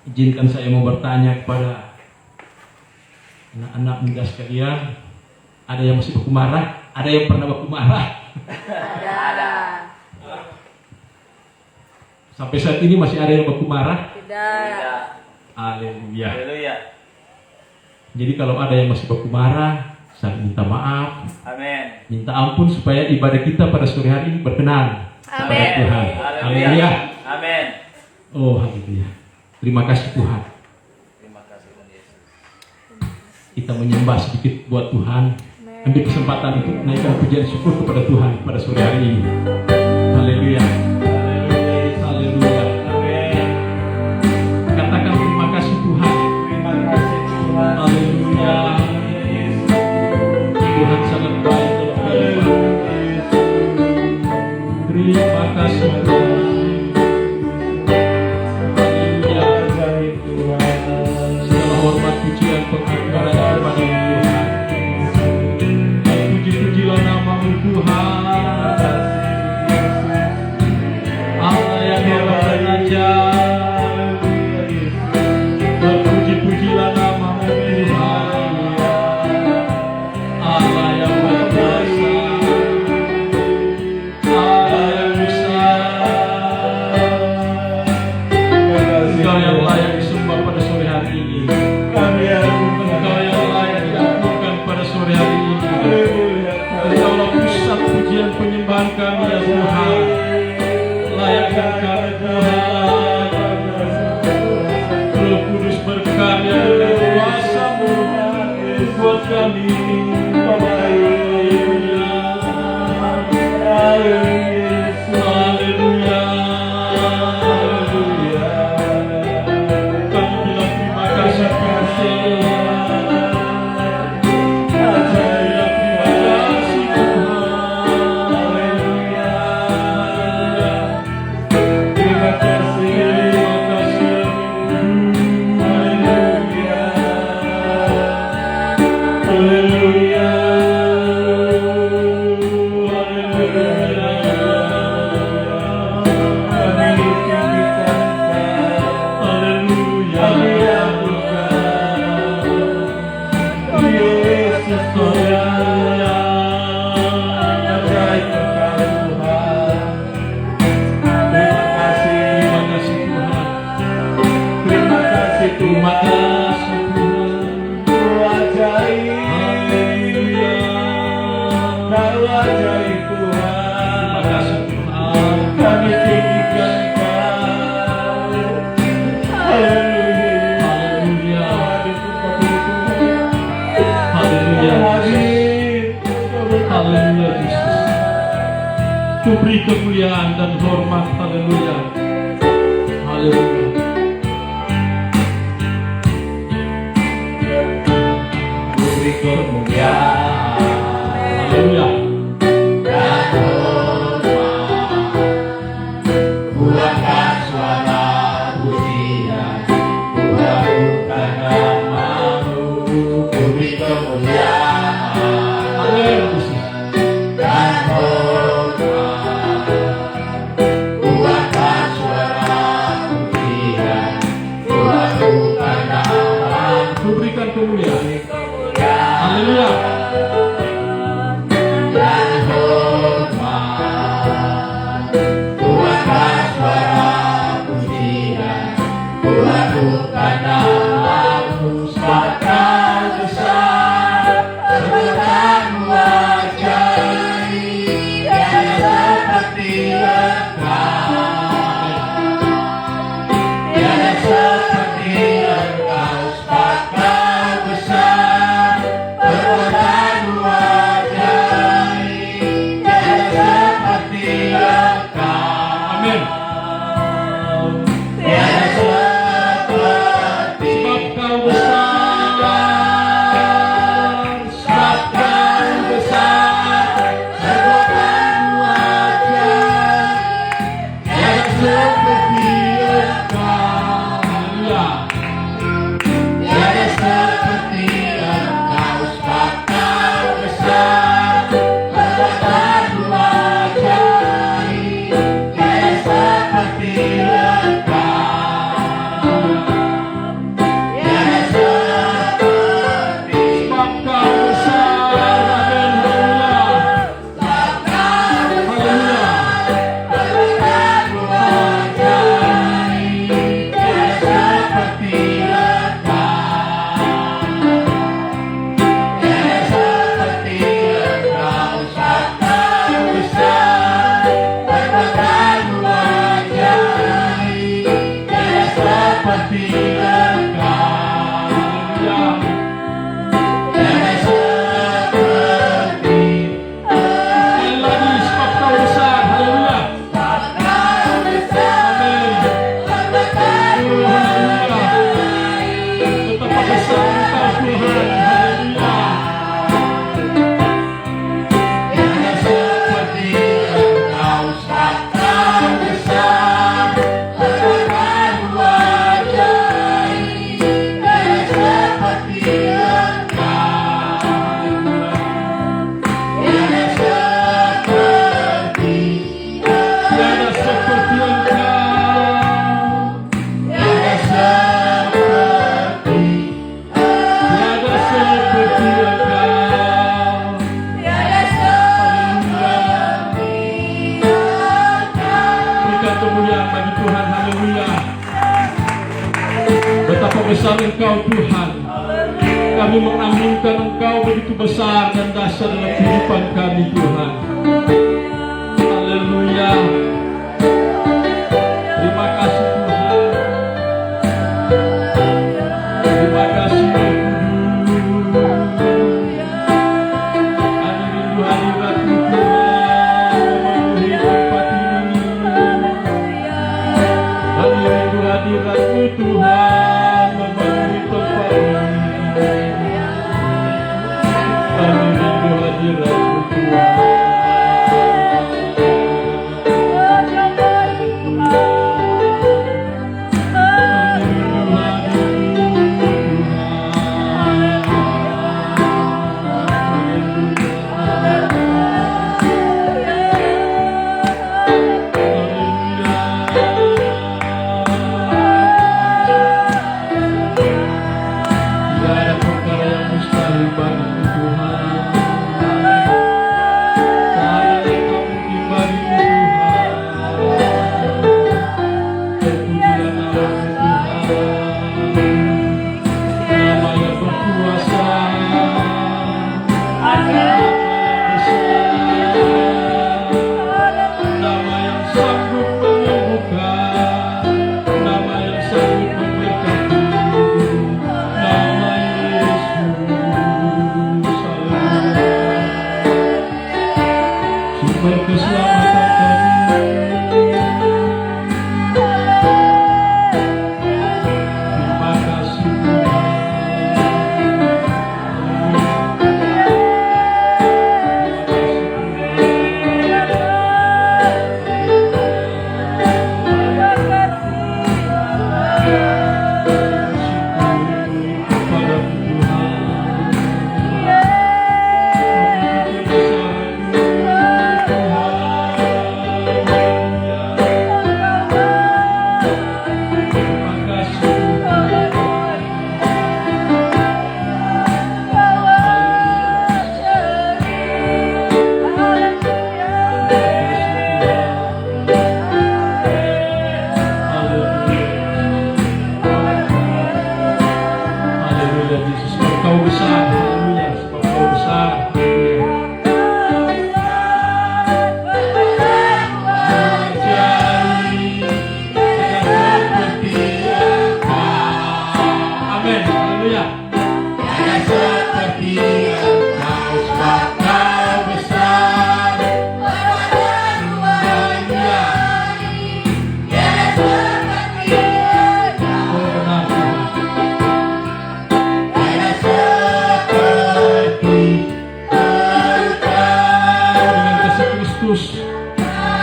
Izinkan saya mau bertanya kepada anak-anak muda sekalian. Ada yang masih baku marah? Ada yang pernah baku marah? Ada. Sampai saat ini masih ada yang baku marah? Tidak. Haleluya. Haleluya. Jadi kalau ada yang masih baku marah, saya minta maaf, Amin. minta ampun supaya ibadah kita pada sore hari ini berkenan pada Amin. Tuhan. Haleluya. Amin. Oh, haleluya. Terima kasih Tuhan. Terima kasih Tuhan Yesus. Kita menyembah sedikit buat Tuhan. Ambil kesempatan untuk naikkan pujian syukur kepada Tuhan pada sore hari ini. Haleluya. Haleluya. Amin. Katakan terima kasih Tuhan. Terima kasih Tuhan. Haleluya. Tuhan sangat baik dalam kehidupan. Terima kasih Tuhan. Segala hormat, pujian, penghargaan kepada Tuhan. Puji-pujilah nama-Mu Tuhan. Allah yang hebat dan ajaib. Berpuji-pujilah nama-Mu Tuhan. Allah yang berkuasa. Allah yang besar. Engkau yang layak disembah pada sore hari ini. Engkau yang layak diagunkan pada sore hari ini. Engkaulah pusat pujian penyembahan kami ya Tuhan. Layakkan kami Tuhan. Roh Kudus berkarya dengan kuasa-Mu buat kami. Haleluya. Haleluya. Kami bilang terima kasih Tuhan. Terima kasih Tuhan. Haleluya. Terima kasih Tuhan. Kami tinggikan Kau. Haleluya. Haleluya. Haleluya Yesus. Ku beri kemuliaan dan hormat. Haleluya. Haleluya. Kemuliaan. Haleluya. Dan hormat. Buatkan suara pujian. Buatkan nama-Mu. Beri kemuliaan. Haleluya. Dan hormat. Buatkan suara pujian. Buatkan nama-Mu. Ku berikan kemuliaan. Haleluya. Dan hormat. Buatkan suara pujian. Buatkan nama-Mu. Sebab Kau besar, sebab-Mu ajaib, tiada seperti Engkau. Tiada seperti Engkau. Sebab Kau besar, perbuatan-Mu ajaib, tiada seperti Engkau. Amin. Tiada seperti seperti Engkau. Tiada seperti Sekali lagi, sebab Kau besar. Haleluya. Betapa besar Engkau Tuhan. Haleluya. Tiada seperti Engkau, sebab Kau besar, berkata ajaib. Tiada seperti Engkau, tiada seperti, Tiada seperti Engkau. tiada seperti, Tiada seperti Engkau. Berikan kemuliaan bagi Tuhan. Haleluya. Betapa besar Engkau Tuhan. Kami mengaminkan Engkau begitu besar dan dahsyat dalam kehidupan kami Tuhan. Haleluya. Terima kasih Tuhan. Terima kasih Tuhan. Kami rindu hadirat-Mu Tuhan memenuhi tempat ini. Kami rindu hadirat-Mu Tuhan memenuhi tempat ini. Kami rindu hadirat-Mu Tuhan. Keselamatan kami. Terima kasih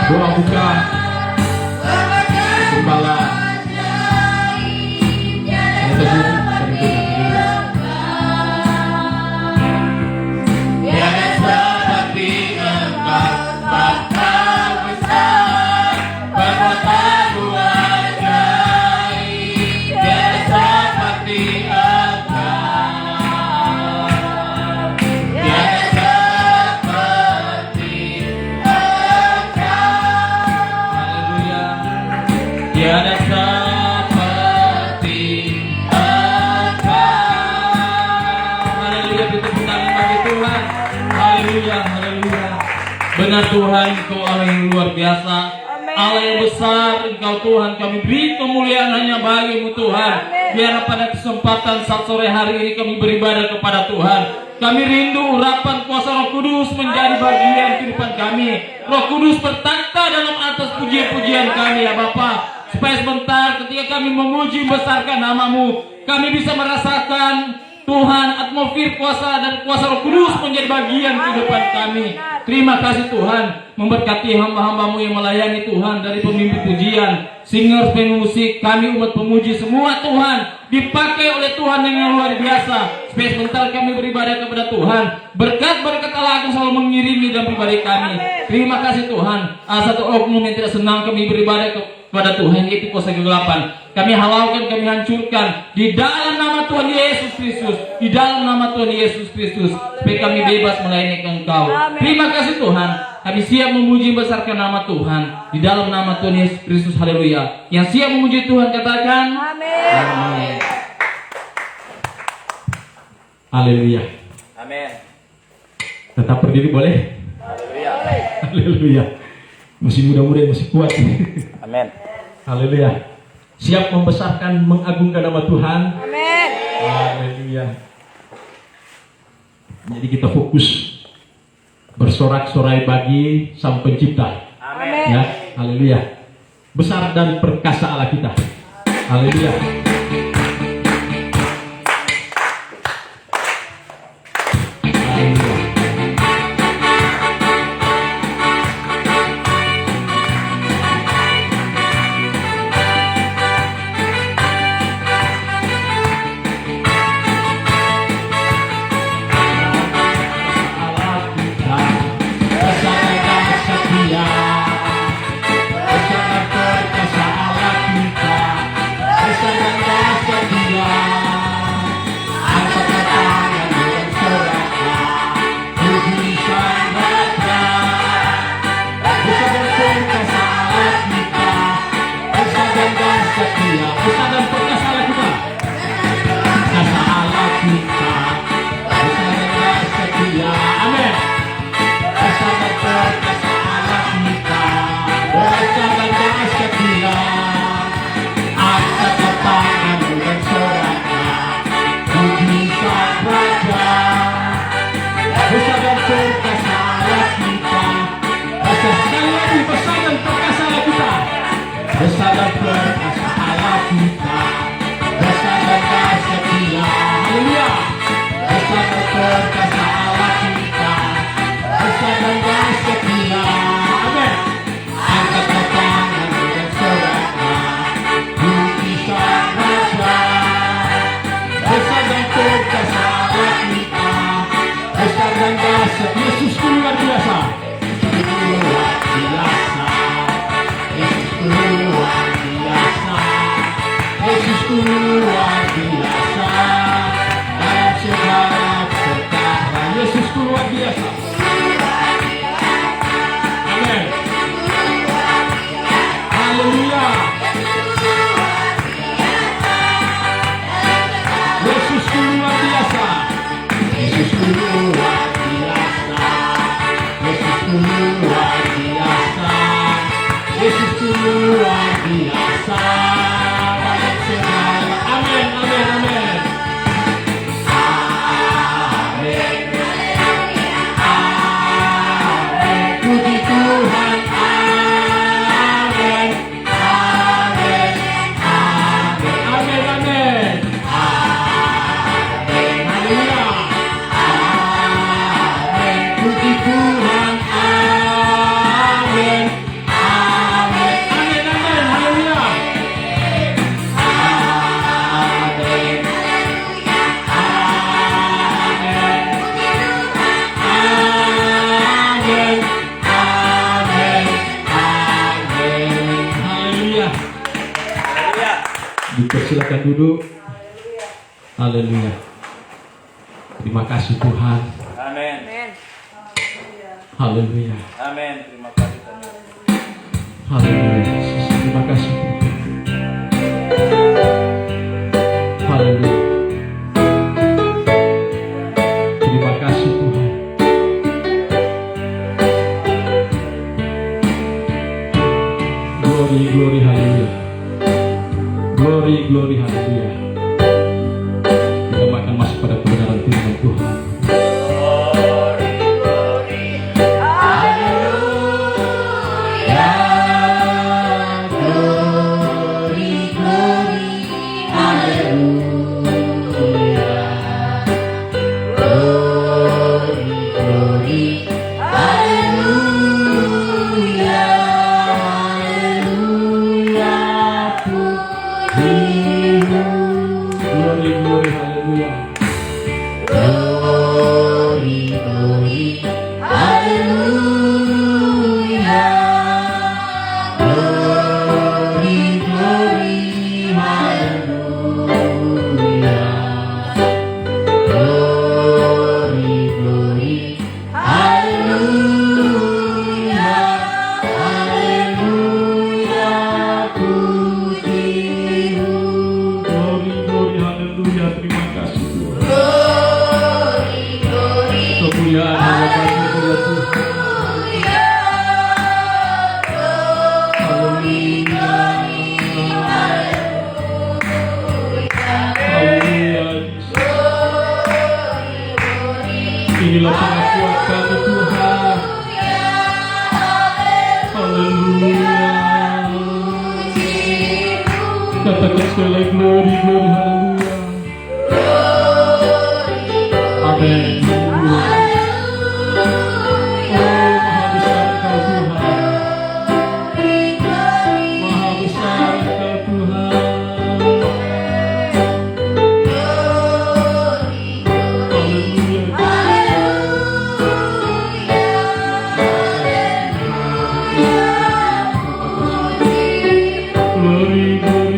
doa buka gembala tiada seperti Engkau, Bapa besar, berkata ajaib. Tiada seperti Engkau, tiada seperti Engkau. Haleluya. Tiada seperti Engkau. Haleluya, kita tepuk bagi Tuhan. Haleluya, haleluya. Benar Tuhan, Kau Allah yang luar biasa. Allah yang besar Engkau Tuhan, kami beri kemuliaan hanya bagi-Mu Tuhan. Biar pada kesempatan saat sore hari ini kami beribadah kepada Tuhan, kami rindu urapan kuasa Roh Kudus menjadi bagian kehidupan kami. Roh Kudus bertakhta dalam atas pujian-pujian kami ya Bapa, supaya sebentar ketika kami memuji membesarkan nama-Mu, kami bisa merasakan Tuhan atmosfer kuasa dan kuasa Roh Kudus menjadi bagian kehidupan kami. Terima kasih Tuhan, memberkati hamba-hamba-Mu yang melayani Tuhan, dari pemimpin pujian, singers, pemusik, kami umat pemuji semua Tuhan, dipakai oleh Tuhan yang luar biasa. Supaya sebentar kami beribadah kepada Tuhan, berkat-berkat Allah akan selalu mengiringi dalam pribadi kami. Terima kasih Tuhan. Satu oknum yang tidak senang kami beribadah kepada Tuhan, yaitu kuasa kegelapan, kami halaukan, kami hancurkan di dalam nama Tuhan Yesus Kristus, di dalam nama Tuhan Yesus Kristus, supaya kami bebas melayani Engkau. Terima kasih Tuhan, kami siap memuji besarkan nama Tuhan di dalam nama Tuhan Yesus Kristus. Haleluya. Yang siap memuji Tuhan katakan amin. Amin. Haleluya. Amin. Tetap berdiri boleh? Haleluya. Haleluya. Masih muda-muda, masih kuat. Amin. Haleluya. Siap membesarkan, mengagungkan nama Tuhan. Amin. Haleluya. Jadi kita fokus bersorak-sorai bagi Sang Pencipta. Amin. Ya, haleluya. Besar dan perkasa Allah kita. Haleluya. Haleluya. Yesus luar biasa. Yesus luar biasa. Dalam segala perkara Yesus luar biasa. Amin. Haleluya. Yesus luar biasa. Yesus luar biasa. Yesus luar biasa. Yesus luar biasa. Dalam segala. Amin, amin, amin. Amin. Amin. Puji Tuhan. Amin. Amin. Amin. Amin, amin. Amin. Haleluya. Amin. Puji Tuhan. Amin. Amin. Amin, amin. Haleluya. Amin. Amin. Amin. Amin. Haleluya. Haleluya. Dipersilakan duduk. Haleluya. Terima kasih Tuhan. Amin. Amin. Haleluya. Amin. Terima kasih Tuhan. Haleluya. Terima kasih Tuhan. Haleluya. Terima kasih Tuhan. glory, haleluya. Kita akan masuk pada kebenaran firman Tuhan. Glory, glory, haleluya. Glory, glory, haleluya. Terima kasih Tuhan. Kemuliaan hanya bagi Dia Tuhan. Haleluya. Haleluya. Inilah pengakuan kami Tuhan. Haleluya. Katakan sekali lagi, glory, glory, haleluya. Amin. Oh, maha besar Engkau Tuhan. Maha besar Engkau Tuhan. Haleluya. Glory, glory.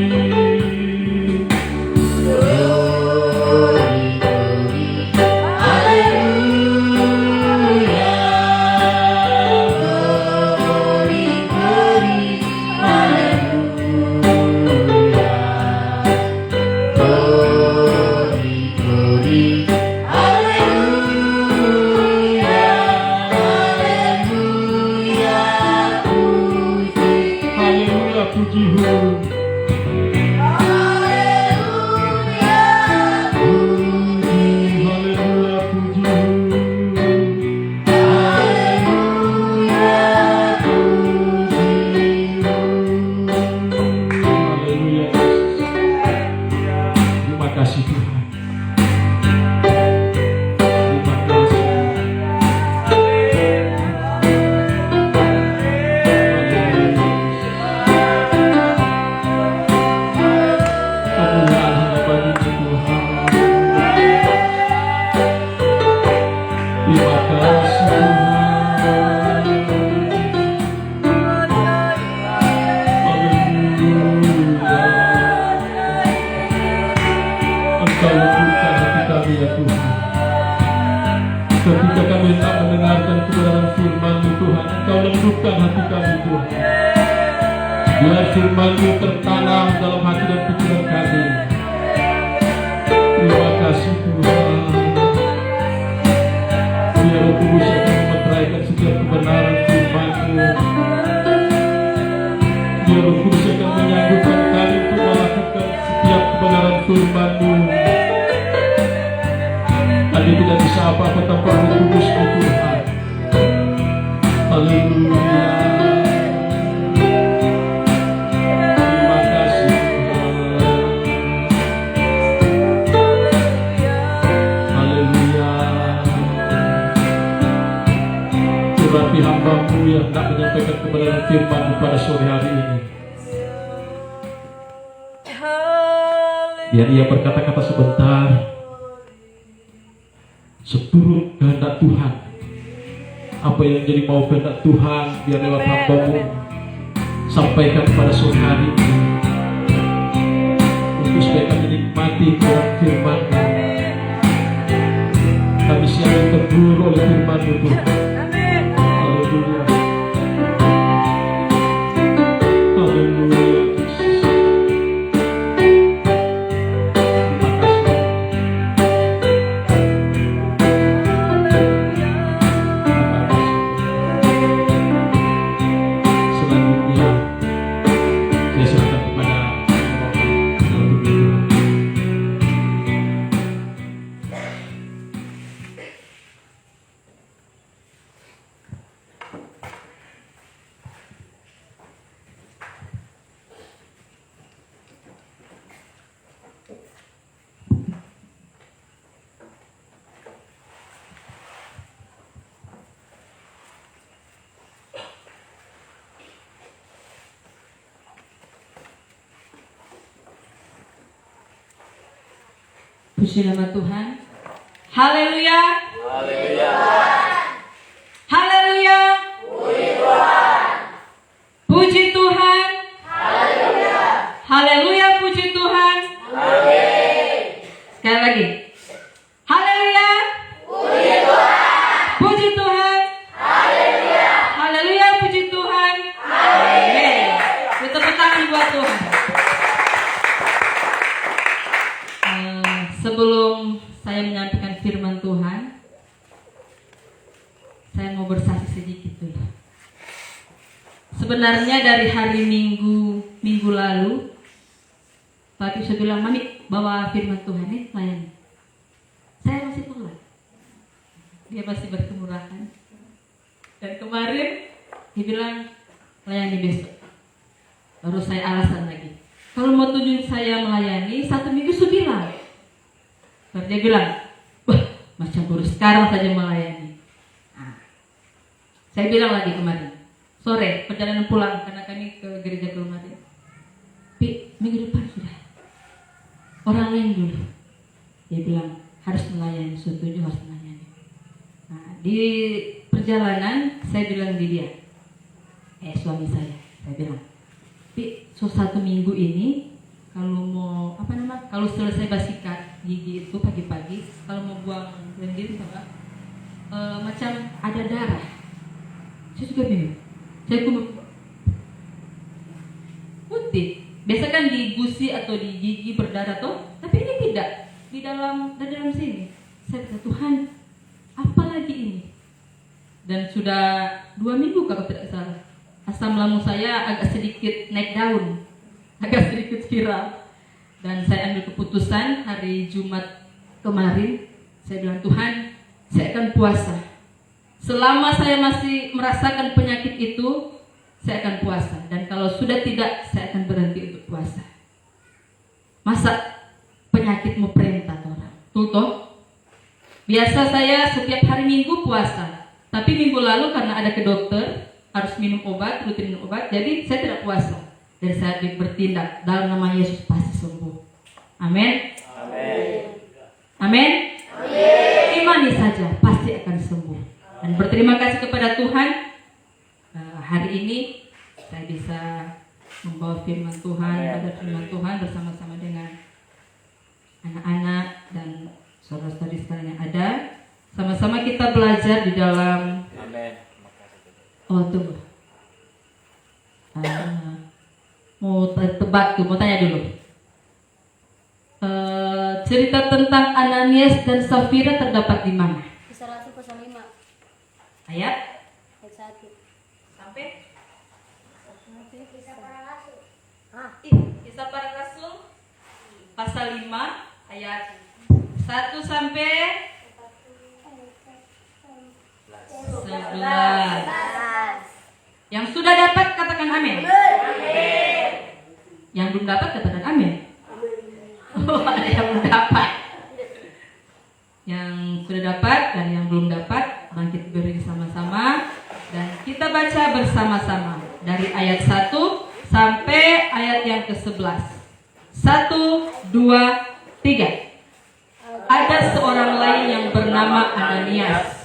Haleluya, puji-Mu. Haleluya, puji-Mu. Haleluya. Terima kasih Tuhan. Terima kasih. Kemuliaan hanya bagi Tuhan. Terima kasih Tuhan. Haleluya. Engkau lembutkan hati kami ya Tuhan. Ketika kami hendak mendengarkan kebenaran firman-Mu Tuhan, Engkau lembutkan hati kami Tuhan. Biar firman-Mu tertanam dalam hati dan pikiran kami. Terima kasih Tuhan. Biar Roh Kudus akan memeteraikan setiap kebenaran firman-Mu. Biar Roh Kudus akan menyanggupan kami untuk melakukan setiap kebenaran firman-Mu. Kami tidak bisa apa-apa tanpa Roh Kudus-Mu Tuhan. Haleluya. Terima kasih Tuhan. Haleluya. Urapi hamba-Mu yang hendak menyampaikan kebenaran firman-Mu pada sore hari ini. Biar ia berkata-kata sebentar seturut kehendak Tuhan. Apa yang menjadi mau kehendak Tuhan, biar lewat hamba-Mu sampaikan pada sore hari ini. Untuk supaya kami nikmati kebenaran firman-Mu. Kami siap terhibur oleh firman-Mu Tuhan. Haleluya. Haleluya. Selanjutnya saya serahkan Puji nama Tuhan. Haleluya. Haleluya. Haleluya. Puji Tuhan. Haleluya, puji Tuhan. Sekali lagi. Haleluya. Puji Tuhan. Haleluya, puji Tuhan. Amin. Tepuk tangan buat Tuhan. Sebelum saya menyampaikan firman Tuhan, saya mau bersaksi sedikit dulu. Sebenarnya dari hari Minggu lalu, Pak Yusuf bilang, Mami bawa firman Tuhan nih, layani. Saya masih tolak. Dia masih berkemurahan. Dan kemarin dia bilang, layani besok. Baru saya alasan lagi. Kalau mau tunjuk saya melayani, 1 minggu sudah bilang. Baru dia bilang, wah macam baru sekarang saja melayani. Nah, saya bilang lagi kemarin, sore perjalanan pulang karena kami ke gereja kemarin. Pi, minggu depan sudah. Orang lain dulu. Dia bilang harus melayani, setuju harus melayani. Nah, di perjalanan saya bilang di dia, suami saya bilang, Pi, 1 minggu ini kalau mau kalau selesai basikat gigi itu pagi-pagi, kalau mau buang lendir macam ada darah. Saya juga bingung. Saya putih. Biasa kan di gusi atau di gigi berdarah toh, tapi ini tidak. Di dalam sini. Saya kata, Tuhan, apa lagi ini? Dan sudah 2 minggu kalau tidak salah. Asam lambung saya agak sedikit naik daun, agak sedikit viral. Dan saya ambil keputusan hari Jumat kemarin. Saya bilang, Tuhan, saya akan puasa. Selama saya masih merasakan penyakit itu, saya akan puasa. Dan kalau sudah tidak, saya akan berhenti untuk puasa. Masa penyakit mau perintah orang? Tuh. Biasa saya setiap hari Minggu puasa. Tapi minggu lalu karena ada ke dokter, harus minum obat, rutin minum obat, jadi saya tidak puasa. Dan saya bertindak dalam nama Yesus pasti sembuh. Amin. Amin. Imani saja pasti akan sembuh. Dan berterima kasih kepada Tuhan, hari ini saya bisa membawa firman Tuhan, pada firman Tuhan bersama-sama dengan anak-anak dan saudara-saudari sekalian yang ada. Sama-sama kita belajar di dalam. Tunggu. Mau tebak tuh, mau tanya dulu. Cerita tentang Ananias dan Safira terdapat di mana? Kisah Rasul pasal 5 Ayat 1 sampai Kisah para Rasul. Kisah para Rasul pasal 5 ayat 1 sampai 11. Yang sudah dapat katakan amin. Yang belum dapat katakan amin. Ada yang belum dapat. Yang sudah dapat dan yang belum dapat, bangkit berdiri sama-sama dan kita baca bersama-sama dari ayat 1 sampai ayat yang ke-11. 1, 2, 3. Ada seorang lain yang bernama Ananias.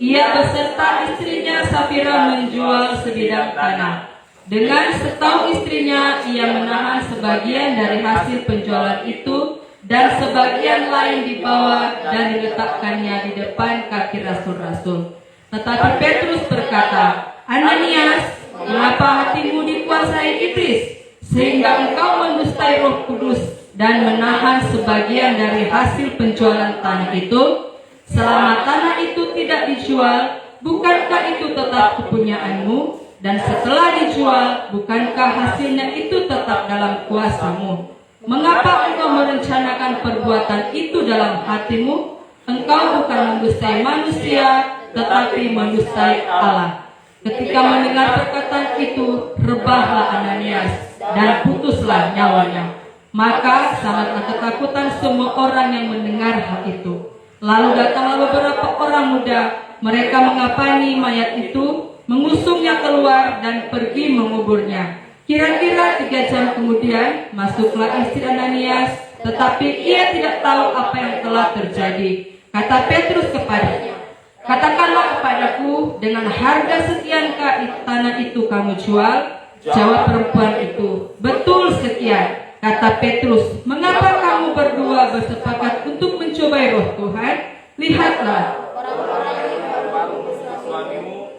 Ia beserta istrinya Safira menjual sebidang tanah. Dengan setahu istrinya, ia menahan sebagian dari hasil penjualan itu dan sebagian lain dibawa dan diletakkannya di depan kaki rasul-rasul. Tetapi Petrus berkata, Ananias, mengapa hatimu dikuasai iblis sehingga engkau mendustai Roh Kudus dan menahan sebagian dari hasil penjualan tanah itu? Selama tanah itu tidak dijual, bukankah itu tetap kepunyaanmu? Dan setelah dijual, bukankah hasilnya itu tetap dalam kuasamu? Mengapa engkau merencanakan perbuatan itu dalam hatimu? Engkau bukan mendustai manusia, tetapi mendustai Allah. Ketika mendengar perkataan itu, rebahlah Ananias dan putuslah nyawanya. Maka sangatlah ketakutan semua orang yang mendengar hal itu. Lalu datanglah beberapa orang muda, mereka mengapani mayat itu, mengusungnya keluar dan pergi menguburnya. Kira-kira 3 jam kemudian, masuklah istri Ananias tetapi ia tidak tahu apa yang telah terjadi. Kata Petrus kepadanya, katakanlah kepadaku, dengan harga sekiankah tanah itu kamu jual? Jawab perempuan itu, betul sekian. Kata Petrus, mengapa kamu berdua bersepakat untuk mencobai roh Tuhan? Lihatlah,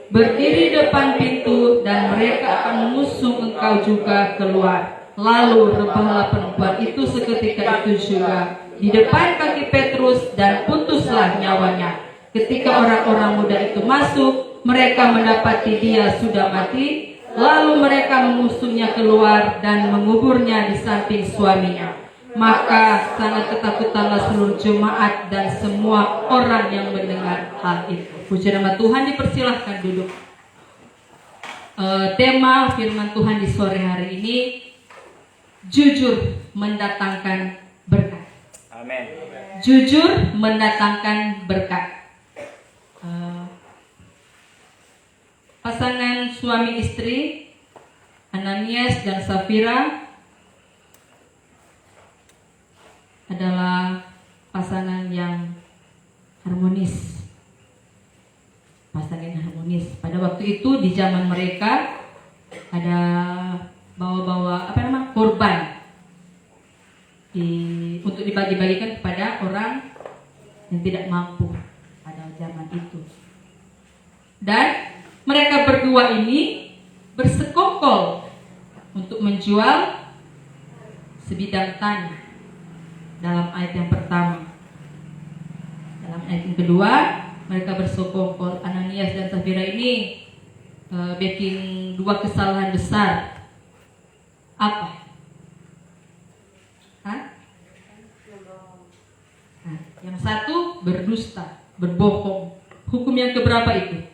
berdiri depan pintu dan mereka akan mengusung engkau juga keluar. Lalu rebahlah perempuan itu seketika itu juga di depan kaki Petrus dan putuslah nyawanya. Ketika orang-orang muda itu masuk, mereka mendapati dia sudah mati. Lalu mereka mengusungnya keluar dan menguburnya di samping suaminya. Maka sangat ketakutanlah seluruh jemaat dan semua orang yang mendengar hal itu. Puji nama Tuhan, dipersilahkan duduk. Tema firman Tuhan di sore hari ini, jujur mendatangkan berkat. Amin. Jujur mendatangkan berkat. Pasangan suami istri Ananias dan Safira adalah pasangan yang harmonis. Pasangan harmonis. Pada waktu itu di zaman mereka ada bawa-bawa korban untuk dibagi-bagikan kepada orang yang tidak mampu pada zaman itu. Dan mereka berdua ini bersekongkol untuk menjual sebidang tanah dalam ayat yang pertama. Dalam ayat yang kedua, mereka bersekongkol. Ananias dan Safira ini bikin dua kesalahan besar. Apa? Yang satu berdusta, berbohong. Hukum yang keberapa itu?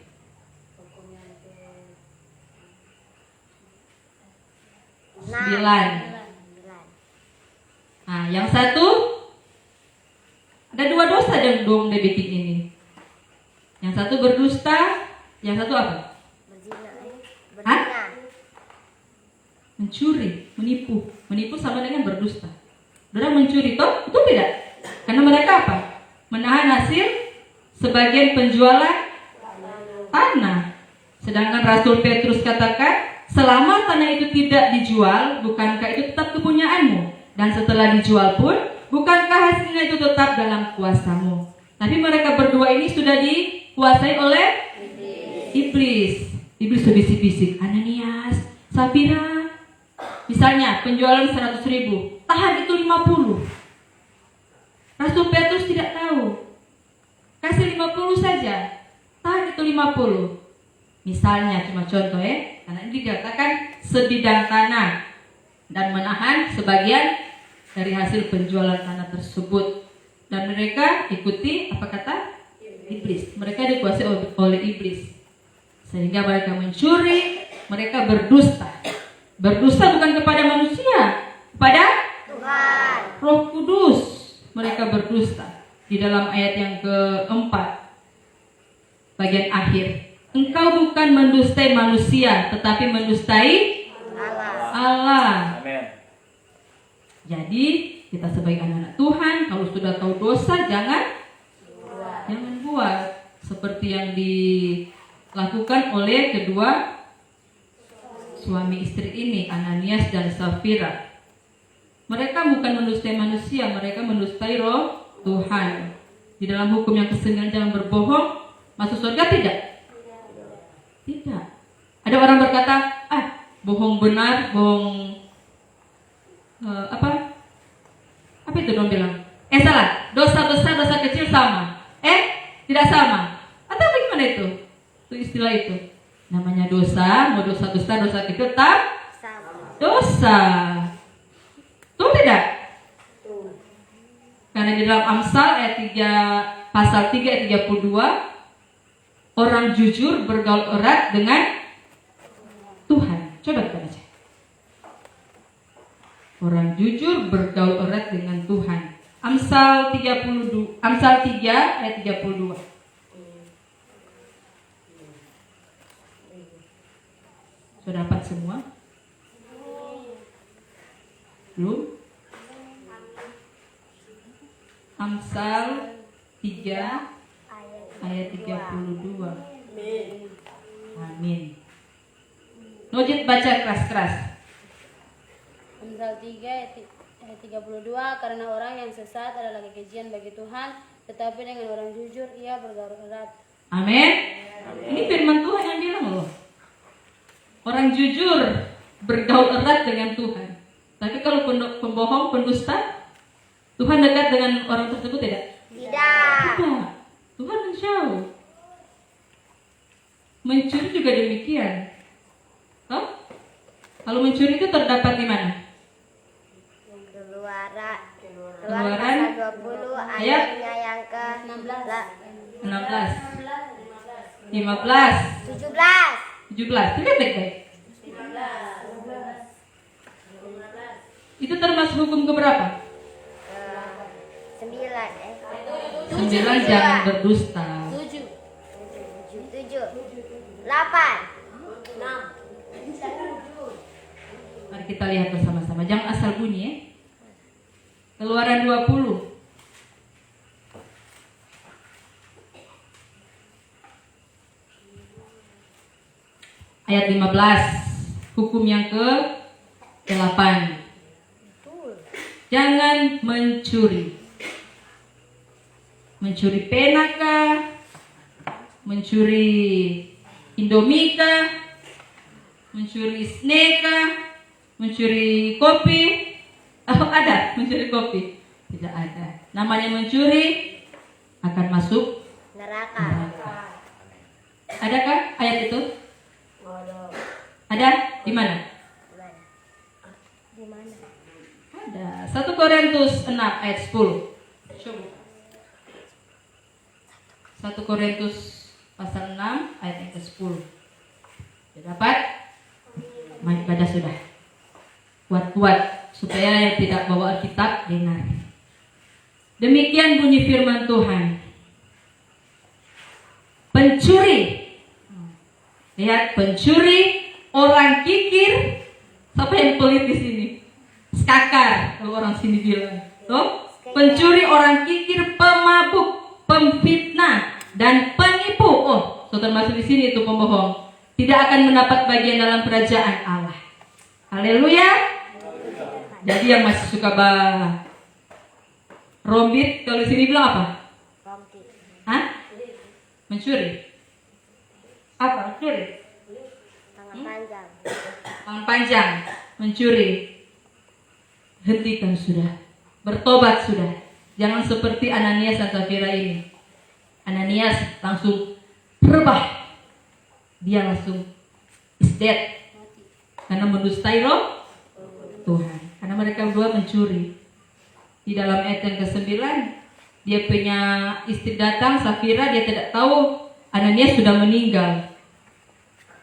Sembilan. Nah, yang satu ada dua dosa dong dibikin ini. Yang satu berdusta, yang satu apa? Mencuri, menipu. Menipu sama dengan berdusta. Orang mencuri toh? Itu tidak. Karena mereka apa? Menahan hasil sebagian penjualan tanah. Sedangkan Rasul Petrus katakan, selama tanah itu tidak dijual, bukankah itu tetap kepunyaanmu? Dan setelah dijual pun, bukankah hasilnya itu tetap dalam kuasamu? Tapi mereka berdua ini sudah dikuasai oleh iblis. Iblis berbisik-bisik, Ananias, Safira, misalnya penjualan 100.000, tahan itu 50. Rasul Petrus tidak tahu, kasih 50 saja, tahan itu 50. Misalnya, cuma contoh karena ini dikatakan sebidang tanah dan menahan sebagian dari hasil penjualan tanah tersebut. Dan mereka ikuti apa kata iblis. Mereka dikuasai oleh iblis, sehingga mereka mencuri, mereka berdusta. Berdusta bukan kepada manusia, kepada Tuhan, Roh Kudus. Mereka berdusta. Di dalam ayat yang keempat, bagian akhir, engkau bukan mendustai manusia, tetapi mendustai Allah. Amin. Jadi kita sebagai anak-anak Tuhan, kalau sudah tahu dosa, jangan buat. Seperti yang dilakukan oleh kedua suami istri ini, Ananias dan Safira. Mereka bukan mendustai manusia, mereka mendustai Roh Tuhan. Di dalam hukum yang ke-9, jangan berbohong, masuk surga tidak? Tidak. Ada orang berkata, bohong benar, bohong apa itu dong bilang? Salah. Dosa besar, dosa kecil sama. Tidak sama. Atau bagaimana itu? Itu istilah itu. Namanya dosa, mau dosa besar, dosa kecil tetap dosa. Tuh tidak? Karena di dalam Amsal ayat 3, pasal 3 ayat 32, orang jujur bergaul erat dengan Tuhan. Coba kita baca. Orang jujur bergaul erat dengan Tuhan. Amsal 3 ayat 32. Sudah dapat semua? Belum? Amsal 3 ayat 32. Amin. Nujit baca keras-keras. Amsal 3 ayat 32, karena orang yang sesat adalah kekejian bagi Tuhan, tetapi dengan orang jujur ia bergaul erat. Amin. Ini firman Tuhan yang bilang loh. Orang jujur bergaul erat dengan Tuhan. Tapi kalau pembohong, pendusta, Tuhan dekat dengan orang tersebut tidak? Tidak. Tuhan menjauh. Mencuri juga demikian. Oh? Kalau mencuri itu terdapat di mana? Keluaran 20 ayatnya yang ke 16, 15, 17. 17. Lihat baik-baik. Itu termasuk hukum keberapa? 9 jangan berdusta. 7 8. Mari kita lihat bersama-sama. Jangan asal bunyi ya. Keluaran 20 ayat 15. Hukum yang ke-8. Jangan mencuri. Mencuri pena kah? Mencuri Indomie kah? Mencuri snack kah? Mencuri kopi? Oh, ada mencuri kopi? Tidak ada. Namanya mencuri akan masuk Neraka. Adakah ayat itu? Ada? Di mana? Di mana? Ada. 1 Korintus 6 ayat 10. Coba. 1 Korintus pasal 6 ayat yang ke-10. Sudah dapat? Mari pada sudah. Kuat-kuat supaya yang tidak bawa Alkitab dengar. Demikian bunyi firman Tuhan. Pencuri. Lihat, pencuri, orang kikir. Siapa yang pelit di sini? Skakar, kalau orang sini bilang. Tuh, pencuri, orang kikir, pemabuk, pemfitnah, dan penipu. Oh, so termasuk di sini itu pembohong. Tidak akan mendapat bagian dalam kerajaan Allah. Haleluya. Jadi yang masih suka rombit, kalau di sini bilang apa? Hah? Mencuri. Apa? Mencuri? Tangan panjang. Tangan panjang, mencuri. Hentikan sudah. Bertobat sudah. Jangan seperti Ananias dan Safira ini. Ananias langsung rebah. Dia langsung is dead. Karena mendustai roh Tuhan. Karena mereka berdua mencuri. Di dalam ayat yang ke-9, dia punya istri datang, Safira, dia tidak tahu Ananias sudah meninggal.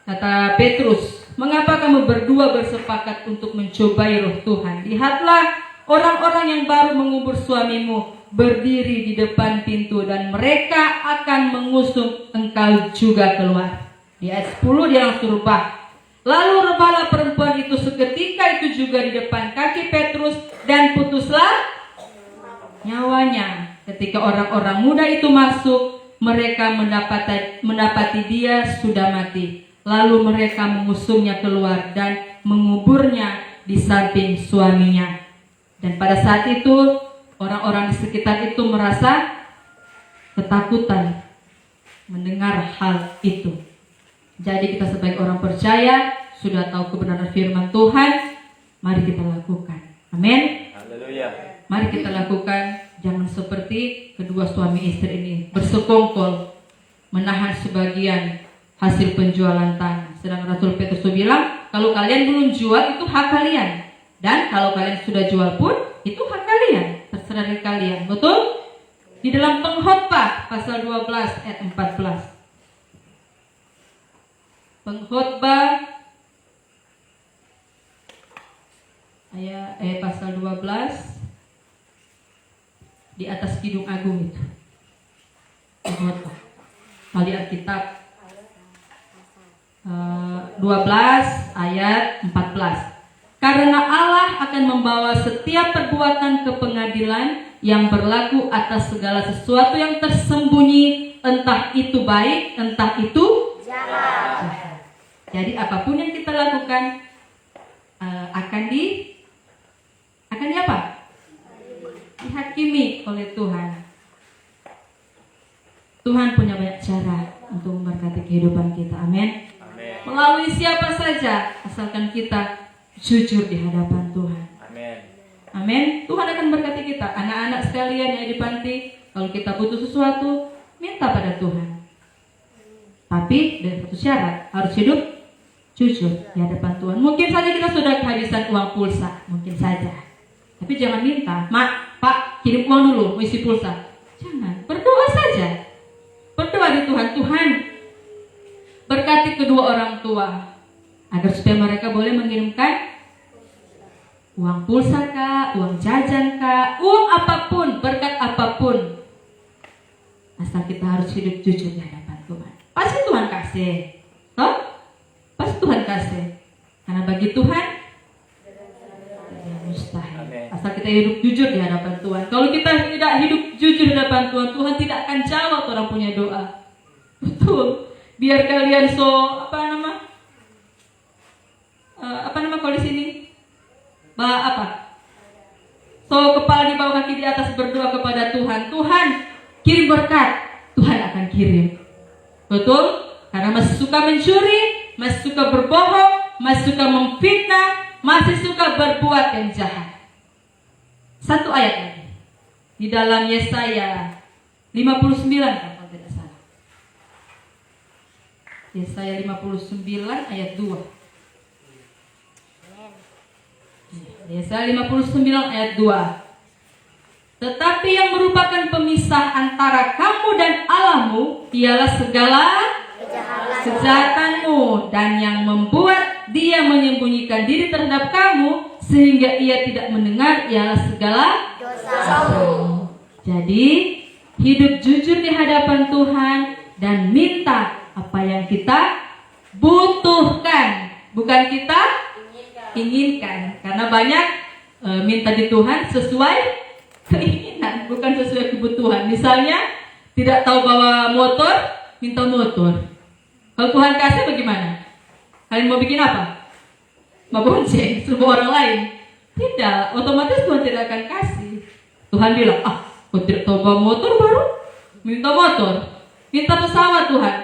Kata Petrus, mengapa kamu berdua bersepakat untuk mencobai roh Tuhan? Lihatlah, orang-orang yang baru mengubur suamimu berdiri di depan pintu dan mereka akan mengusung engkau juga keluar. Di ayat 10 dia langsung rebah. Lalu rebahlah perempuan itu seketika itu juga di depan kaki Petrus dan putuslah nyawanya. Ketika orang-orang muda itu masuk, mereka mendapati dia sudah mati. Lalu mereka mengusungnya keluar dan menguburnya di samping suaminya. Dan pada saat itu orang-orang di sekitar itu merasa ketakutan mendengar hal itu. Jadi kita sebagai orang percaya sudah tahu kebenaran firman Tuhan, mari kita lakukan. Amin. Haleluya. Mari kita lakukan. Jangan seperti kedua suami istri ini bersekongkol menahan sebagian hasil penjualan tanah. Sedang Rasul Petrus bilang, kalau kalian belum jual itu hak kalian. Dan kalau kalian sudah jual pun itu hak kalian. Terserah dari kalian. Betul? Di dalam Pengkhotbah pasal 12 ayat 14. Pengkhotbah ayat pasal 12 di atas Kidung Agung itu. Pengkhotbah. Kali Alkitab 12 ayat 14. Karena Allah akan membawa setiap perbuatan ke pengadilan yang berlaku atas segala sesuatu yang tersembunyi, entah itu baik, entah itu jahat. Jadi apapun yang kita lakukan akan di apa? Dihakimi oleh Tuhan. Tuhan punya banyak cara untuk memberkati kehidupan kita. Amin. Melalui siapa saja, asalkan kita jujur di hadapan Tuhan. Amin. Amin. Tuhan akan berkati kita. Anak-anak sekalian yang di panti, kalau kita butuh sesuatu, minta pada Tuhan. Tapi dengan satu syarat, harus hidup jujur di hadapan Tuhan. Mungkin saja kita sudah kehabisan uang pulsa, mungkin saja. Tapi jangan minta, Mak, Pak, kirim uang dulu, mau isi pulsa. Jangan, berdoa saja. Berdoa di Tuhan, Tuhan berkati kedua orang tua agar supaya mereka boleh mengirimkan uang pulsa kah, uang jajan kah, uang apapun, berkat apapun. Asal kita harus hidup jujur di hadapan Tuhan. Pasti Tuhan kasih. Toh? Pasti Tuhan kasih. Karena bagi Tuhan tidak mustahil. Asal kita hidup jujur di hadapan Tuhan. Kalau kita tidak hidup jujur di hadapan Tuhan, Tuhan tidak akan jawab orang punya doa. Betul. Biar kalian apa nama kalau di sini? Kepala di bawah kaki di atas berdoa kepada Tuhan. Tuhan, kirim berkat. Tuhan akan kirim. Betul? Karena masih suka mencuri, masih suka berbohong, masih suka memfitnah, masih suka berbuat yang jahat. Satu ayat lagi. Di dalam Yesaya 59 kalau tidak salah. Yesaya 59 ayat 2. Yesaya 59 ayat 2. Tetapi yang merupakan pemisah antara kamu dan Allahmu ialah segala kejahatanmu, dan yang membuat dia menyembunyikan diri terhadap kamu sehingga ia tidak mendengar ialah segala dosamu. Jadi hidup jujur di hadapan Tuhan dan minta apa yang kita butuhkan, bukan kita inginkan. Karena banyak minta di Tuhan sesuai keinginan, bukan sesuai kebutuhan. Misalnya tidak tahu bawa motor, minta motor. Kalau Tuhan kasih bagaimana? Kalian mau bikin apa? Mau bonceng, suruh orang lain? Tidak, otomatis Tuhan tidak akan kasih. Tuhan bilang, kau tidak tahu bawa motor baru minta motor. Minta pesawat Tuhan.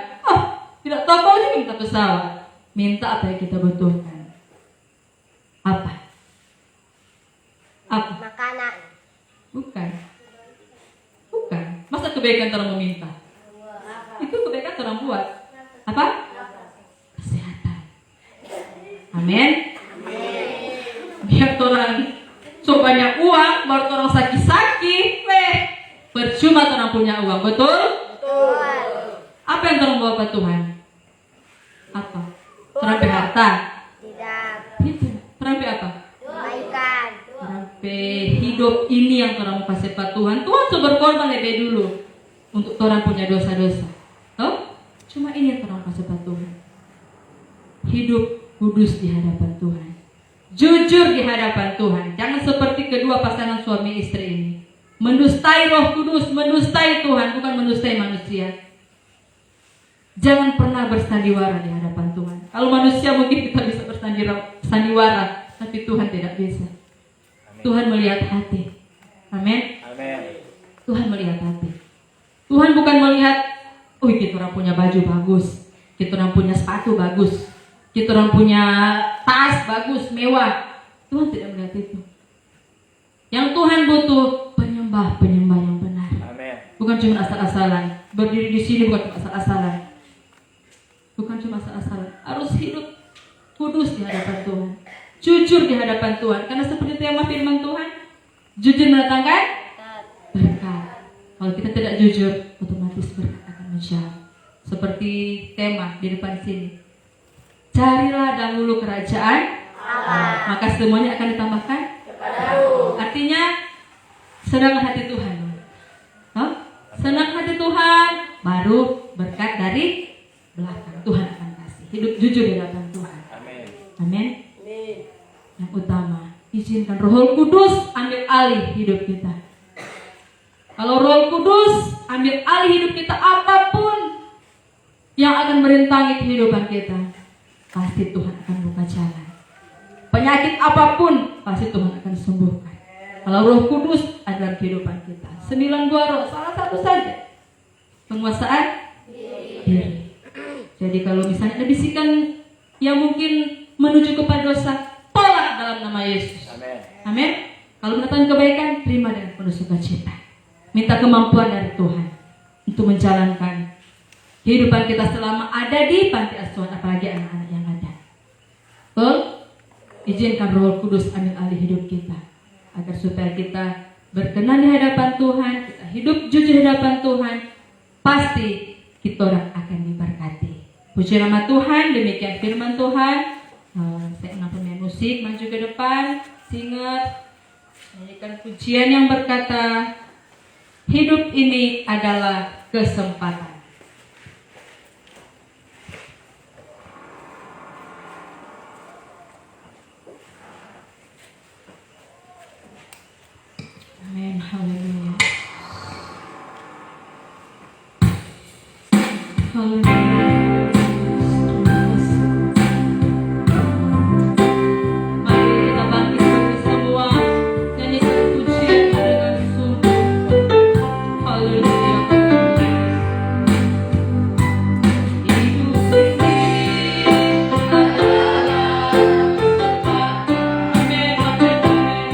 Tidak tahu bawa juga minta pesawat. Minta apa yang kita butuhkan. Apa? Makanan. Bukan. Masa kebaikan orang meminta? Itu kebaikan orang buat. Apa? Kesehatan. Amin. Biar orang so banyak uang, baru orang sakit-sakit, percuma orang punya uang, betul? Apa yang orang bawa ke Tuhan? Apa? Terampi harta? Tidak. Terampi apa? Kebaikan. Sampai hidup ini yang orang mau kasih pada Tuhan. Tuhan sudah berkorban lebih dulu untuk orang punya dosa-dosa. Cuma ini yang orang kasih pada Tuhan. Hidup kudus di hadapan Tuhan, jujur di hadapan Tuhan. Jangan seperti kedua pasangan suami istri ini, mendustai Roh Kudus, mendustai Tuhan, bukan mendustai manusia. Jangan pernah bersandiwara di hadapan Tuhan. Kalau manusia mungkin kita bisa bersandiwara, tapi Tuhan tidak bisa. Tuhan melihat hati. Amin. Tuhan melihat hati. Tuhan bukan melihat, kita orang punya baju bagus, kita orang punya sepatu bagus, kita orang punya tas bagus, mewah. Tuhan tidak melihat itu. Yang Tuhan butuh penyembah yang benar. Amin. Bukan cuma asal-asalan. Berdiri di sini bukan cuma asal-asalan. Bukan cuma asal-asalan. Harus hidup kudus di hadapan Tuhan, jujur di hadapan Tuhan. Karena seperti tema firman Tuhan, jujur mendatangkan berkat. Kalau kita tidak jujur, otomatis berkat akan menjauh. Seperti tema di depan sini, carilah dahulu kerajaan Allah, maka semuanya akan ditambahkan kepadamu. Artinya senang hati Tuhan. Senang hati Tuhan, baru berkat dari belakang Tuhan akan kasih. Hidup jujur di hadapan Tuhan. Amin. Yang utama Roh Kudus ambil alih hidup kita. Kalau Roh Kudus ambil alih hidup kita, apapun yang akan merintangi kehidupan kita, pasti Tuhan akan buka jalan. Penyakit apapun pasti Tuhan akan sembuhkan. Kalau Roh Kudus adalah kehidupan kita. 9 buah roh, salah satu saja penguasaan diri. Jadi kalau misalnya ada bisikan yang mungkin menuju kepada dosa, tolak dalam nama Yesus. Amin. Amin. Kalau mendatangkan kebaikan, terima dengan penuh sukacita. Minta kemampuan dari Tuhan untuk menjalankan kehidupan kita selama ada di panti asuhan, apalagi anak-anak yang ada. Betul? Izinkan Roh Kudus ambil alih hidup kita, agar supaya kita berkenan di hadapan Tuhan, kita hidup jujur di hadapan Tuhan, pasti kita orang akan diberkati. Puji nama Tuhan, demikian firman Tuhan. Saya ingin pemain musik maju ke depan, singer, nyanyikan pujian yang berkata, hidup ini adalah kesempatan. Amin, haleluya. Haleluya. Mari kita bangkit bagi semua, nyanyikan pujian dengan sungguh. Haleluya. Hidup ini adalah kesempatan. Amin, amin, amin.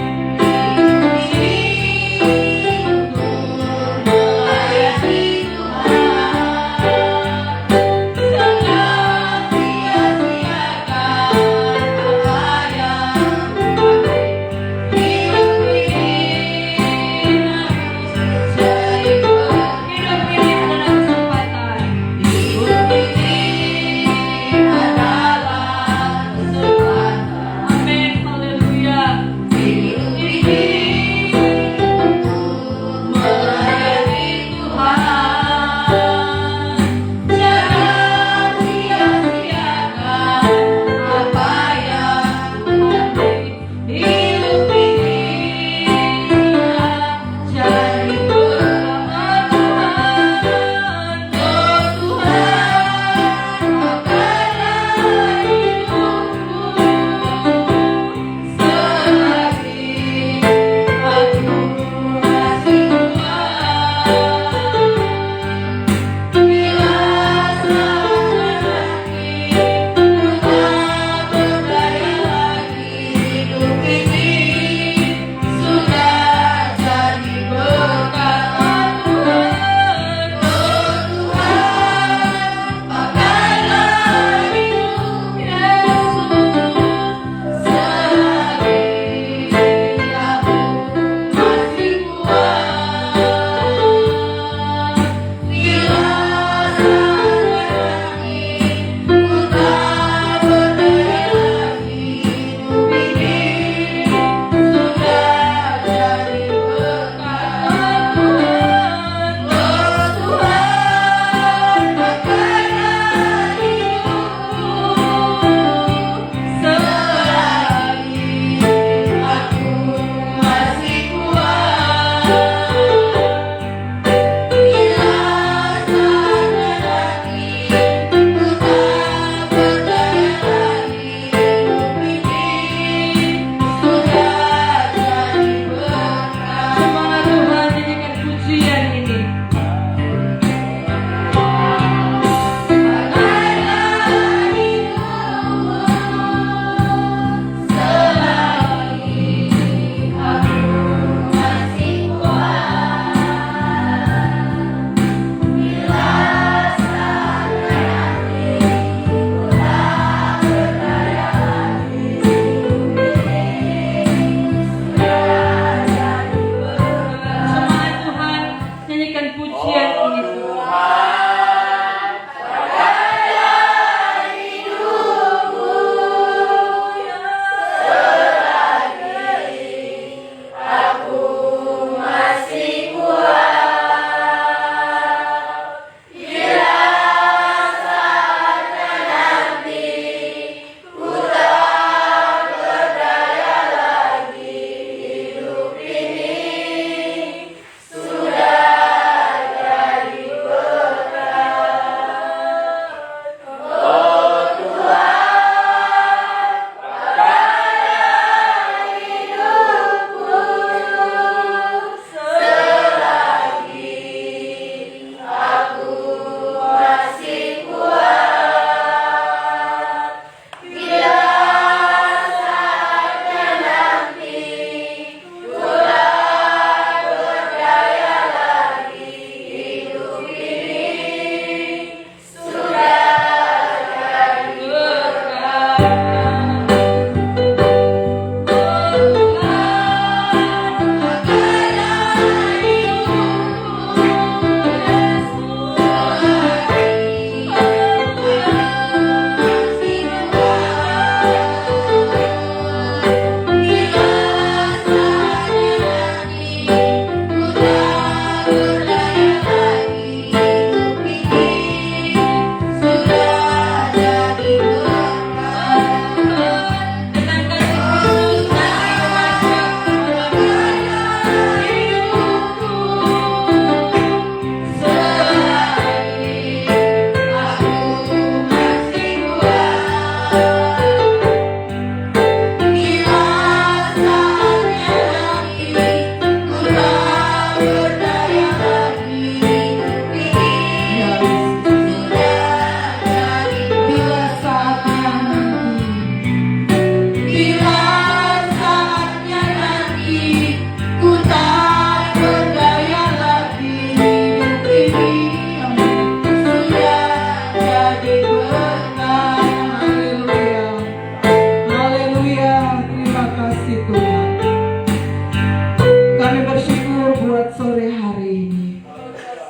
ini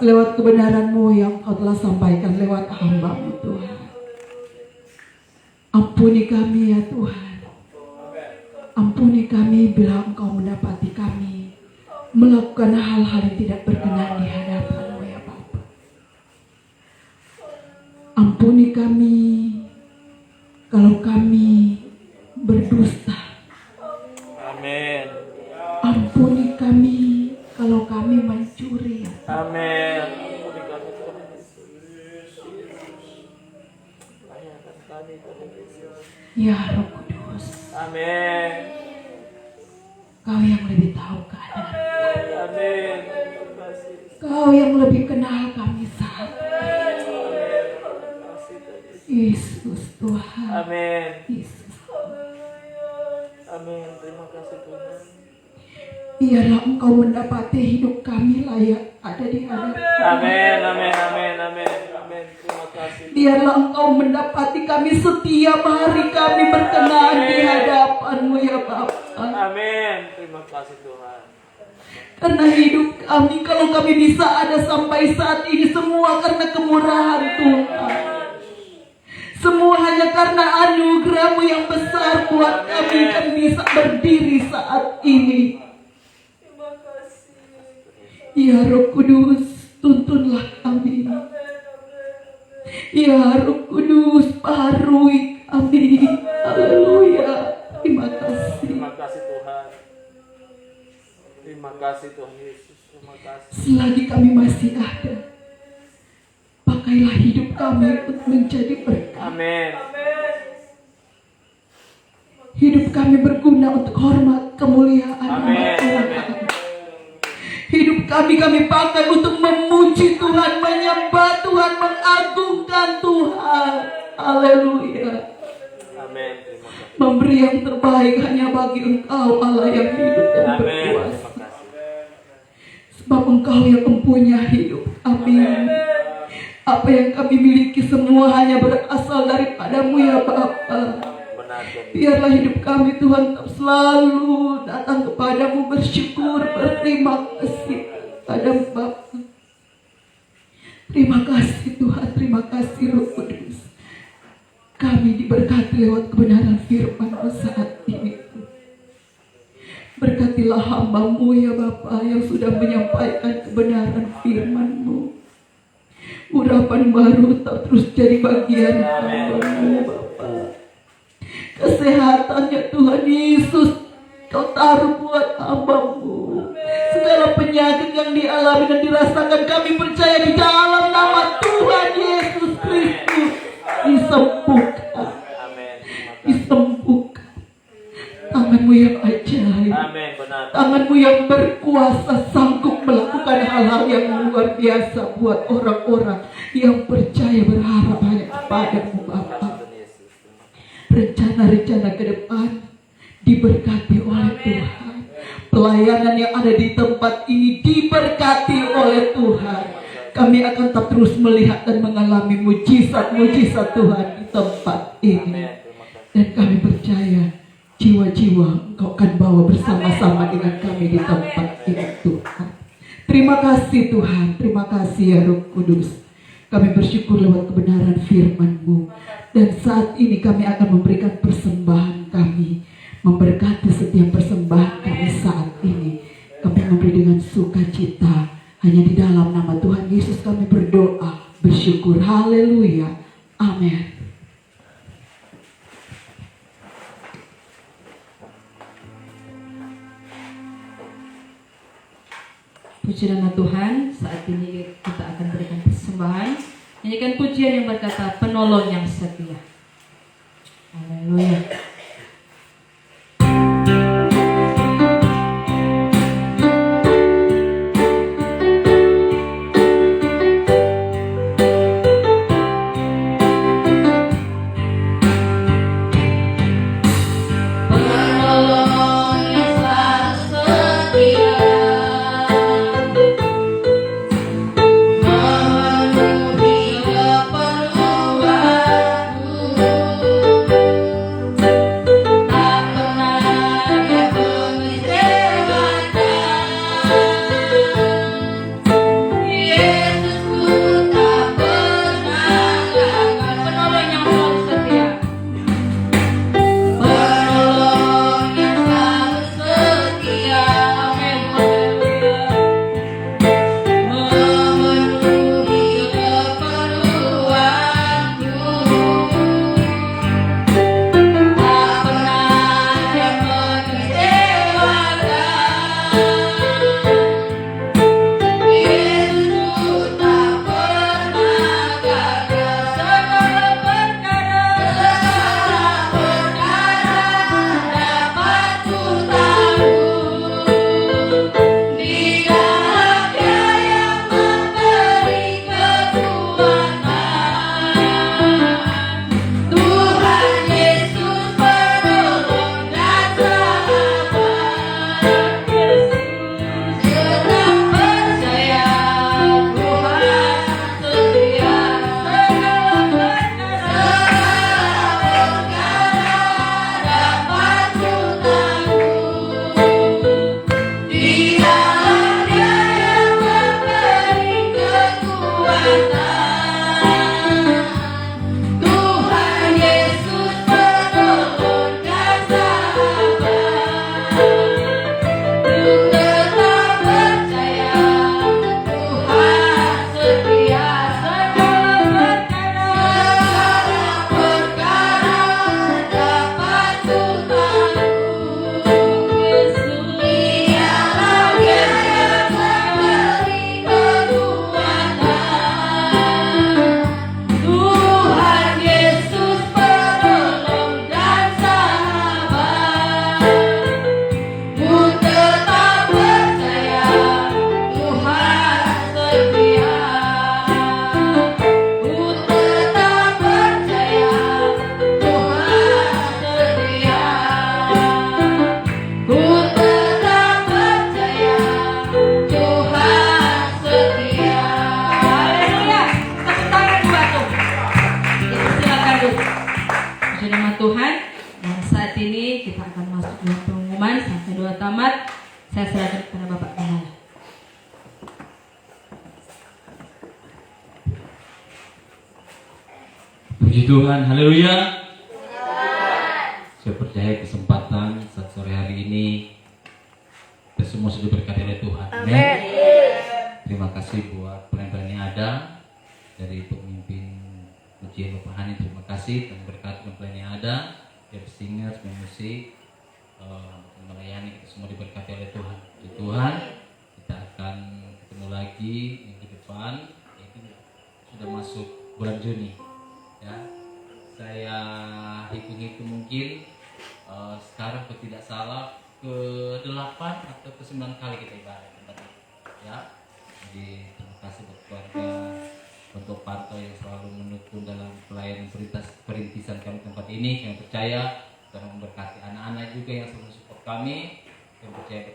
lewat kebenaran-Mu yang Kau telah sampaikan lewat hamba-Mu Tuhan. Ampuni kami ya Tuhan. Ampuni kami bila Engkau mendapati kami melakukan hal-hal yang tidak berkenan di hadapan-Mu ya Bapa. Ampuni kami kalau kami berdusta. Amin. Ampuni kami kalau kami mencuri. Amin. Ya Roh Kudus, Amin. Kau yang lebih tahu keadaan. Amin. Kau yang lebih kenal kami saat Yesus Tuhan. Amin. Yesus. Amin. Terima kasih Tuhan. Biarlah Engkau mendapati hidup kami layak ada di hadapan. Amin. Amin. Amin. Amin. Amin. Terima kasih. Biarlah Engkau mendapati kami setiap hari kami berkenan di hadapan-Mu ya Bapa. Amin. Terima kasih Tuhan. Karena hidup kami, kalau kami bisa ada sampai saat ini, semua karena kemurahan Tuhan. Semua hanya karena anugerah-Mu yang besar buat kami bisa berdiri saat ini. Ya Roh Kudus, tuntunlah kami. Ya Roh Kudus, baharui kami. Haleluya. Terima kasih. Terima kasih Tuhan. Terima kasih Tuhan Yesus. Terima kasih. Selagi kami masih ada, pakailah hidup kami untuk menjadi berkat. Amin. Hidup kami berguna untuk hormat kemuliaan Amin. nama Tuhan. Amin. Hidup kami pakai untuk memuji Tuhan, menyembah Tuhan, mengagungkan Tuhan. Haleluya. Amin. Terima kasih. Memberi yang terbaik hanya bagi Engkau, Allah yang hidup dan Amin. berkuasa. Terima kasih. Sebab Engkau yang mempunyai hidup. Amin. Apa yang kami miliki semua hanya berasal daripadamu ya Bapa. Benar Tuhan. Biarlah hidup kami Tuhan tetap selalu datang kepadamu bersyukur, berterima kasih padamu Bapa. Terima kasih Tuhan, terima kasih Roh Kudus. Kami diberkati lewat kebenaran firman-Mu saat ini. Berkatilah hamba-Mu ya Bapa yang sudah menyampaikan kebenaran firman-Mu. Urapan baru tak terus jadi bagian hamba-Mu Bapa. Kesehatan ya Tuhan Yesus Kau taruh buat hamba-Mu. Segala penyakit yang dialami dan dirasakan kami percaya di dalam nama Tuhan Yesus Kristus disembuhkan. Amin. Terima kasih. Disembuhkan. Tangan-Mu yang ajaib, Amin. Benar. tangan-Mu yang berkuasa sanggup melakukan hal-hal yang luar biasa buat orang-orang yang percaya berharap hanya kepada-Mu Bapa. Tuhan Yesus. Rencana-rencana ke depan diberkati oleh Tuhan. Pelayanan yang ada di tempat ini diberkati oleh Tuhan. Kami akan tetap terus melihat dan mengalami mujizat-mujizat Tuhan di tempat ini. Amin. Terima kasih. Dan kami percaya jiwa-jiwa Engkau akan bawa bersama-sama dengan kami di tempat ini Tuhan. Terima kasih Tuhan, terima kasih ya Roh Kudus. Kami bersyukur lewat kebenaran firman-Mu. Dan saat ini kami akan memberikan persembahan kami. Memberkati setiap persembahan kami saat ini. Kami memberi dengan sukacita. Hanya di dalam nama Tuhan Yesus kami berdoa, bersyukur. Haleluya. Amin. Puji nama Tuhan, saat ini kita akan berikan persembahan. Nyanyikan pujian yang berkata penolong yang setia. Haleluya. Memenuhi keperluanku. setia, ku tetap percaya Tuhan setia, ku tetap percaya Tuhan setia. Haleluya. Tepuk tangan buat tuh. Silakan duduk. Puji nama Tuhan. Dan saat ini kita akan masuk dalam pengumuman sampai doa tamat. Saya serahkan kepada Bapak Gembala. Puji Tuhan, haleluya. Saya percaya kesempatan saat sore hari ini kita semua sudah diberkati oleh Tuhan. Amin. Terima kasih buat pelayan-pelayan yang ada dari pemimpin pujian Bapak Hani. Terima kasih dan berkati pelayan yang ada, dari singers, musik, melayani, kita semua diberkati oleh Tuhan. Puji Tuhan, kita akan ketemu lagi minggu depan. Itu sudah masuk bulan Juni. Ya, saya hitung-hitung mungkin sekarang kalau tidak salah ke-8 atau ke-9 kali kita ibadah, ya. Jadi terima kasih buat keluarga untuk Parto yang selalu mendukung dalam pelayanan perintisan kami tempat ini. Yang percaya Tuhan memberkati anak-anak juga yang selalu support kami. Yang percaya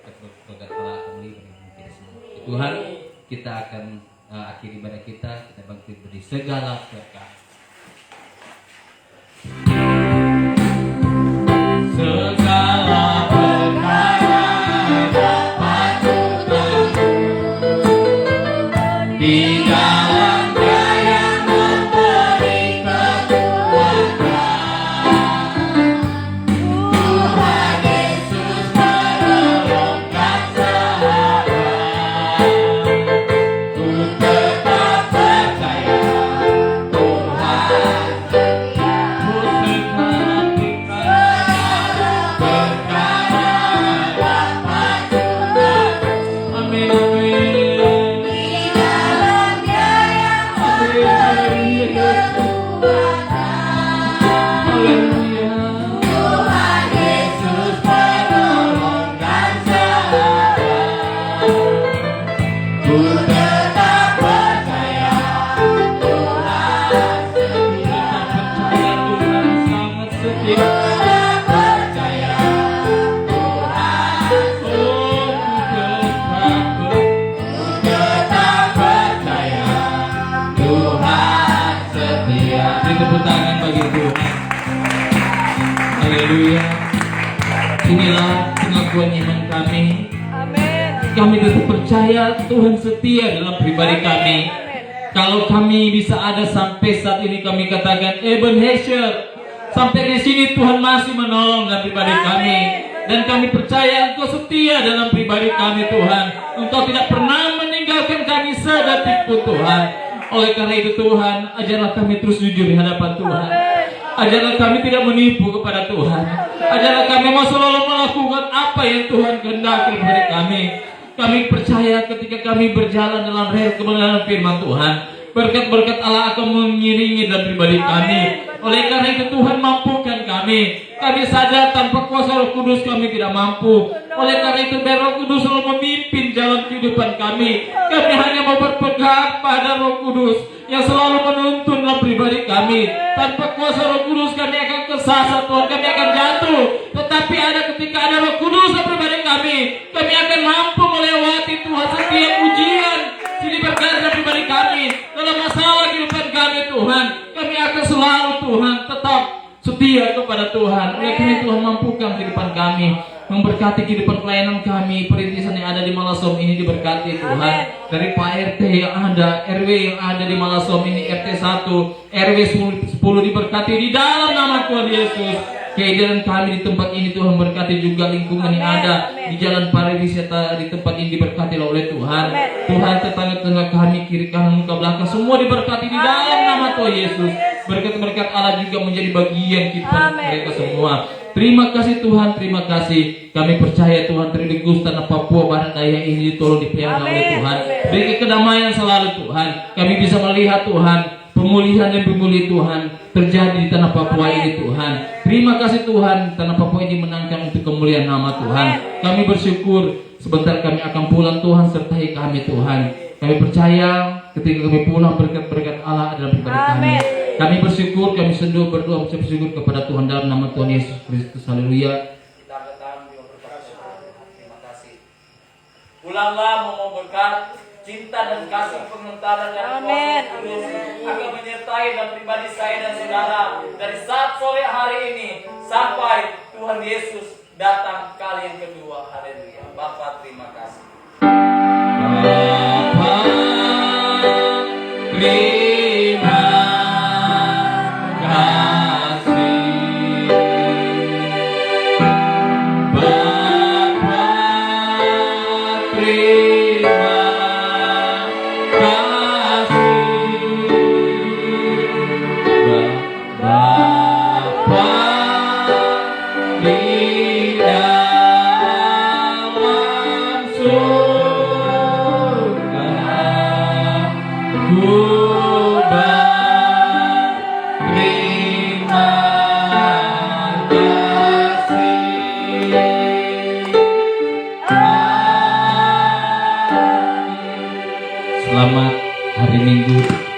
berkat Allah akan melindungi kita semua. Tuhan, kita akan akhiri ibadah kita bangkit beri segala berkat. Segala perkara dapat kutahui di dalam Dia yang memberi kekuatan. Tuhan Yesus menolongkan sehat. Ku tetap percaya Tuhan setia. Ku tepuk tangan bagi Tuhan. Haleluya. Inilah pengakuan iman kami. Kami tetap percaya Tuhan setia dalam pribadi kami. Kalau kami bisa ada sampai saat ini, kami katakan Ebenezer, sampai di sini Tuhan masih menolong dalam pribadi kami. Dan kami percaya Engkau setia dalam pribadi kami, Tuhan. Engkau tidak pernah meninggalkan kami sedetik pun, Tuhan. Oleh karena itu Tuhan, ajarlah kami terus jujur di hadapan Tuhan. Ajarlah kami tidak menipu kepada Tuhan. Ajarlah kami mau selalu melakukan apa yang Tuhan kehendaki kepada kami. Kami percaya ketika kami berjalan dalam rel kebenaran firman Tuhan, berkat-berkat Allah akan mengiringi dalam pribadi kami. Oleh karena itu Tuhan mampukan kami. Kami sadar tanpa kuasa Roh Kudus kami tidak mampu. Oleh karena itu biar Roh Kudus selalu memimpin jalan kehidupan kami. Kami hanya mau berpegang pada Roh Kudus yang selalu menuntun dalam pribadi kami. Tanpa kuasa Roh Kudus kami akan kesasar, Tuhan, kami akan jatuh. Tetapi ada ketika ada Roh Kudus dalam pribadi kami akan mampu melewati Tuhan setiap ujian silih berkata dalam pribadi kami, dalam masalah kehidupan kami, Tuhan. Kami akan selalu, Tuhan, tetap setia kepada Tuhan. Oleh karena Tuhan mampukan kehidupan kami, memberkati kehidupan pelayanan kami, perintisan yang ada di Malasom ini diberkati Tuhan. Dari Pak RT yang ada, RW yang ada di Malasom ini, RT 1, RW 10 diberkati di dalam nama Tuhan Yesus. Kehadiran kami di tempat ini Tuhan berkati juga lingkungan yang ada di jalan pariwisata di tempat ini diberkati oleh Tuhan. Tuhan tetangga-tetangga kami kiri kanan muka belakang semua diberkati di dalam nama Tuhan Yesus. Berkat-berkat Allah juga menjadi bagian kita mereka semua. Terima kasih Tuhan, terima kasih. Kami percaya Tuhan Triligus tanah Papua Barat Daya ini ditolong dipelihara oleh Tuhan. Beri kedamaian selalu Tuhan. Kami bisa melihat Tuhan pemulihan dan pemulihan Tuhan terjadi di tanah Papua ini Tuhan. Terima kasih Tuhan, tanah Papua ini dimenangkan untuk kemuliaan nama Tuhan. Kami bersyukur, sebentar kami akan pulang Tuhan, sertai kami Tuhan. Kami percaya ketika kami pulang berkat-berkat Allah adalah pribadi kami. Kami bersyukur, kami senduh berdoa mengucap syukur kepada Tuhan dalam nama Tuhan Yesus Kristus. Haleluya. Kita angkat tangan beri berkat kepada Tuhan. Terima kasih. Pulanglah mau berkat, cinta dan kasih pengentaran dari Kuasa Kudus akan menyertai dan pribadi saya dan saudara dari saat sore hari ini sampai Tuhan Yesus datang kali yang kedua. Haleluya. Bapa, terima kasih. Bapa, terima kasih. Bapa, terima kasih. Bapa, di dalam surga, ku berterima kasih. Amin. Selamat hari Minggu.